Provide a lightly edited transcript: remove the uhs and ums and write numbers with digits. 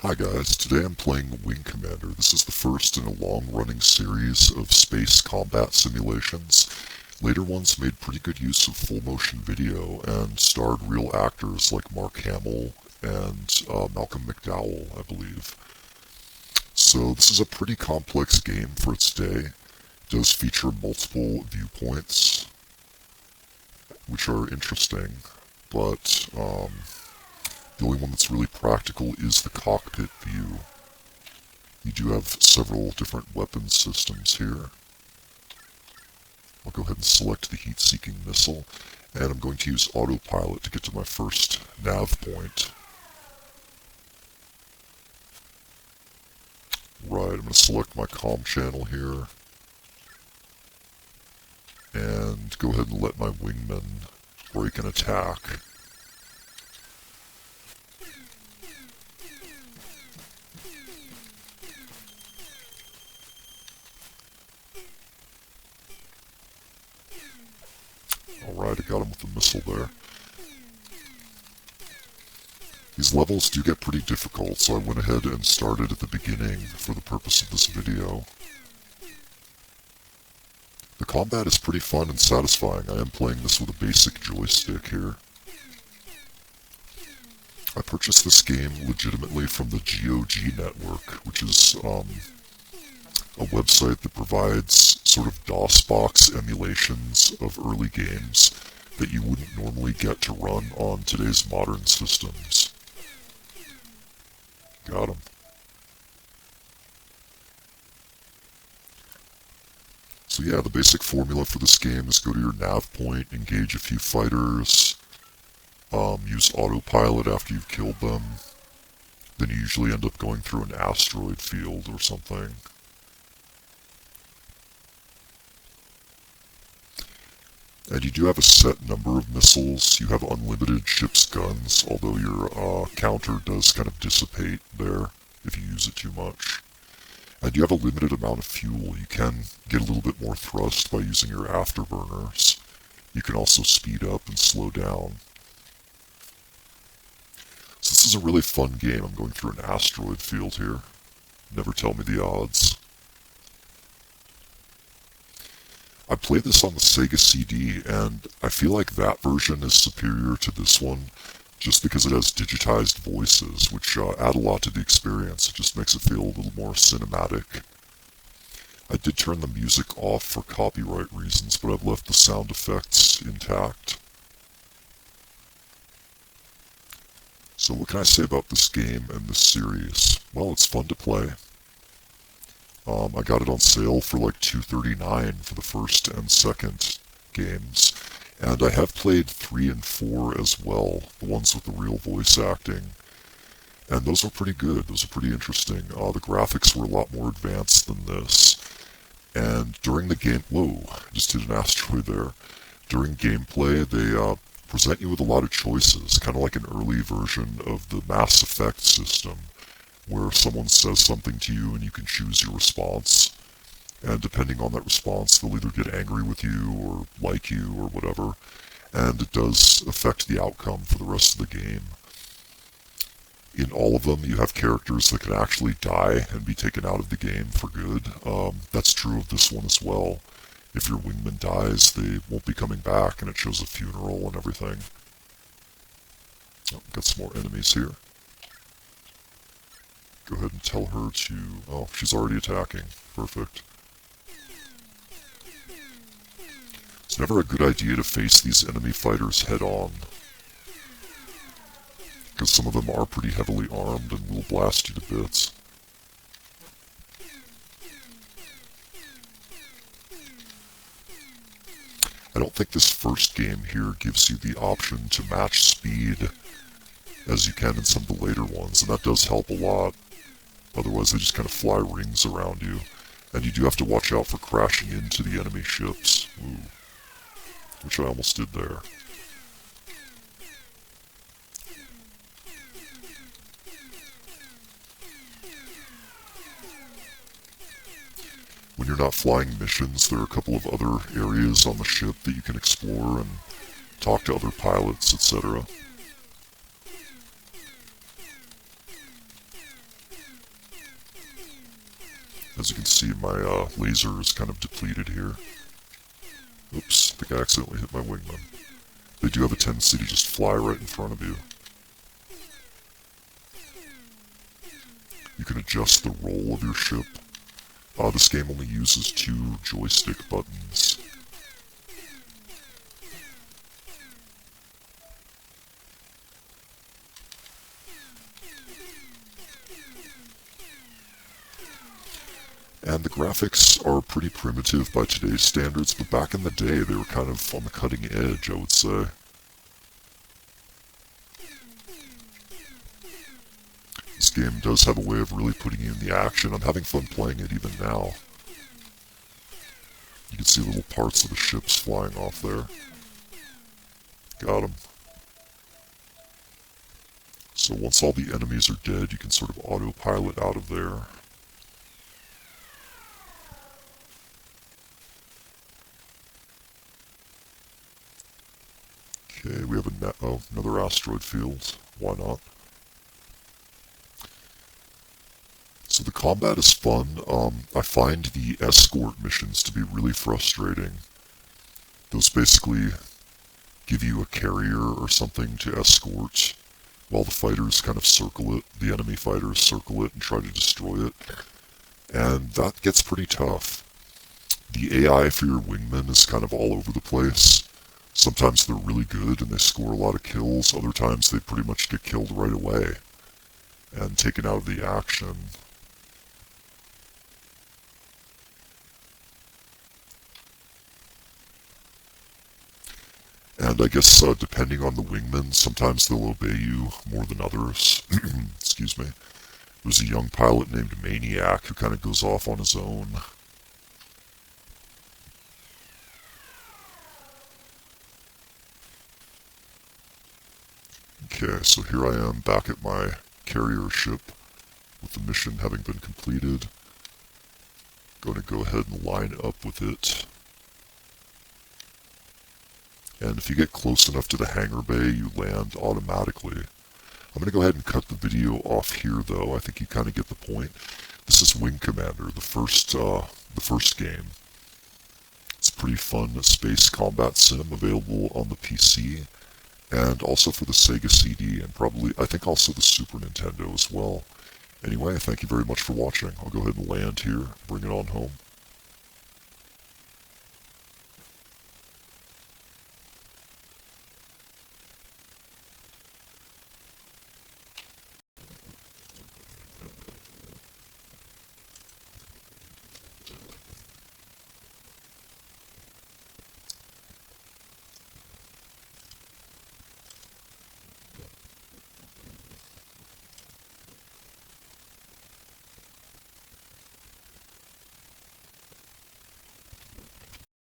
Hi guys, today I'm playing Wing Commander. This is the first in a long-running series of space combat simulations. Later ones made pretty good use of full-motion video and starred real actors like Mark Hamill and Malcolm McDowell, I believe. So this is a pretty complex game for its day. It does feature multiple viewpoints, which are interesting, but the only one that's really practical is the cockpit view. You do have several different weapon systems here. I'll go ahead and select the heat-seeking missile, and I'm going to use autopilot to get to my first nav point. Right, I'm going to select my comm channel here, and go ahead and let my wingman break an attack. Alright, I got him with the missile there. These levels do get pretty difficult, so I went ahead and started at the beginning for the purpose of this video. The combat is pretty fun and satisfying. I am playing this with a basic joystick here. I purchased this game legitimately from the GOG network, which is a website that provides sort of DOSBox emulations of early games that you wouldn't normally get to run on today's modern systems. Got him. So yeah, the basic formula for this game is go to your nav point, engage a few fighters, use autopilot after you've killed them, then you usually end up going through an asteroid field or something. And you do have a set number of missiles. You have unlimited ship's guns, although your counter does kind of dissipate there if you use it too much. And you have a limited amount of fuel. You can get a little bit more thrust by using your afterburners. You can also speed up and slow down. So this is a really fun game. I'm going through an asteroid field here. Never tell me the odds. I played this on the Sega CD, and I feel like that version is superior to this one just because it has digitized voices, which add a lot to the experience. It just makes it feel a little more cinematic. I did turn the music off for copyright reasons, but I've left the sound effects intact. So what can I say about this game and this series? Well, it's fun to play. I got it on sale for like $2.39 for the first and second games. And I have played 3 and 4 as well, the ones with the real voice acting. And those are pretty good, those are pretty interesting. The graphics were a lot more advanced than this. And during the game, whoa, I just hit an asteroid there. During gameplay, they present you with a lot of choices, kind of like an early version of the Mass Effect system, where someone says something to you and you can choose your response. And depending on that response, they'll either get angry with you or like you or whatever. And it does affect the outcome for the rest of the game. In all of them, you have characters that can actually die and be taken out of the game for good. That's true of this one as well. If your wingman dies, they won't be coming back, and it shows a funeral and everything. Oh, got some more enemies here. Go ahead and tell her to... Oh, she's already attacking. Perfect. It's never a good idea to face these enemy fighters head-on, because some of them are pretty heavily armed and will blast you to bits. I don't think this first game here gives you the option to match speed as you can in some of the later ones, and that does help a lot. Otherwise, they just kind of fly rings around you, and you do have to watch out for crashing into the enemy ships. Ooh. which I almost did there. When you're not flying missions, there are a couple of other areas on the ship that you can explore and talk to other pilots, etc. As you can see, my laser is kind of depleted here. Oops, I think I accidentally hit my wingman. They do have a tendency to just fly right in front of you. You can adjust the roll of your ship. This game only uses 2 joystick buttons. And the graphics are pretty primitive by today's standards, but back in the day they were kind of on the cutting edge, I would say. This game does have a way of really putting you in the action. I'm having fun playing it even now. You can see little parts of the ships flying off there. Got them. So once all the enemies are dead, you can sort of autopilot out of there. Okay, we have another asteroid field. Why not? So the combat is fun. I find the escort missions to be really frustrating. Those basically give you a carrier or something to escort while the fighters kind of circle it, the enemy fighters circle it and try to destroy it. And that gets pretty tough. The AI for your wingmen is kind of all over the place. Sometimes they're really good and they score a lot of kills. Other times they pretty much get killed right away and taken out of the action. And I guess depending on the wingman, sometimes they'll obey you more than others. Excuse me. There's a young pilot named Maniac who kind of goes off on his own. Okay, so here I am back at my carrier ship with the mission having been completed. Going to go ahead and line up with it. And if you get close enough to the hangar bay, you land automatically. I'm going to go ahead and cut the video off here, though. I think you kind of get the point. This is Wing Commander, the first game. It's a pretty fun space combat sim available on the PC, and also for the Sega CD, and probably, I think, also the Super Nintendo as well. Anyway, thank you very much for watching. I'll go ahead and land here, bring it on home.